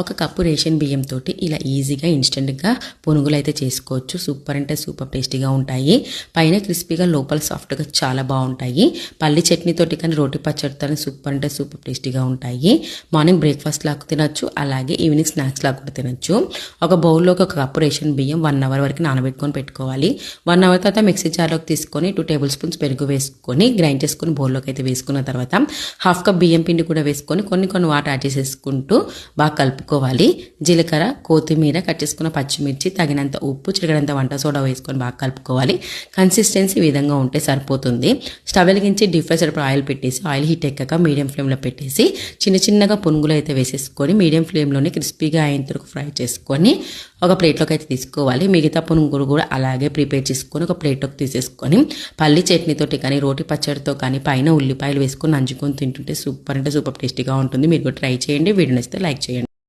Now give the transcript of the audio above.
ఒక cup ration బియ్యంతో ఇలా ఈజీగా ఇన్స్టెంట్గా పునుగులు అయితే చేసుకోవచ్చు. సూపర్ అంటే సూపర్ టేస్టీగా ఉంటాయి. పైన క్రిస్పీగా లోపల సాఫ్ట్గా చాలా బాగుంటాయి. పల్లి చట్నీతోటి కానీ రోటి పచ్చడితో సూపర్ అంటే సూపర్ టేస్టీగా ఉంటాయి. మార్నింగ్ బ్రేక్ఫాస్ట్ లాగా తినచ్చు, అలాగే ఈవినింగ్ స్నాక్స్ లాగా కూడా తినచ్చు. ఒక బౌల్లోకి ఒక కప్పు రేషన్ బియ్యం 1 అవర్ వరకు నానబెట్టుకొని పెట్టుకోవాలి. 1 అవర్ తర్వాత మిక్సీ జార్లోకి తీసుకొని 2 టేబుల్ స్పూన్స్ పెరుగు వేసుకొని గ్రైండ్ చేసుకుని బౌల్లోకి అయితే వేసుకున్న తర్వాత హాఫ్ కప్ బియ్యం పిండి కూడా వేసుకొని కొన్ని వాటర్ యాడ్ చేసేసుకుంటూ బాగా కలుపుకోవాలి. జీలకర్ర, కొత్తిమీర, కట్ చేసుకున్న పచ్చిమిర్చి, తగినంత ఉప్పు, చిటికెడంత వంట సోడా వేసుకొని బాగా కలుపుకోవాలి. కన్సిస్టెన్సీ ఈ విధంగా ఉంటే సరిపోతుంది. స్టవ్ వెలిగించి డీప్ ఫ్రై సరిపడా ఆయిల్ పెట్టేసి ఆయిల్ హీట్ ఎక్కాక మీడియం ఫ్లేమ్లో పెట్టేసి చిన్నగా పునుగులు అయితే వేసేసుకొని మీడియం ఫ్లేమ్లోనే క్రిస్పీగా అయిన వరకు ఫ్రై చేసుకొని ఒక ప్లేట్లోకి అయితే తీసుకోవాలి. మిగతా పునుగులు కూడా అలాగే ప్రిపేర్ చేసుకొని ఒక ప్లేట్లోకి తీసేసుకొని పల్లి చట్నీతోటి కానీ రోటి పచ్చడితో కానీ పైన ఉల్లిపాయలు వేసుకొని నంచుకొని తింటుంటే సూపర్ అంటే సూపర్ టేస్టీగా ఉంటుంది. మీరు కూడా ట్రై చేయండి. వీడియో నచ్చితే లైక్ చేయండి.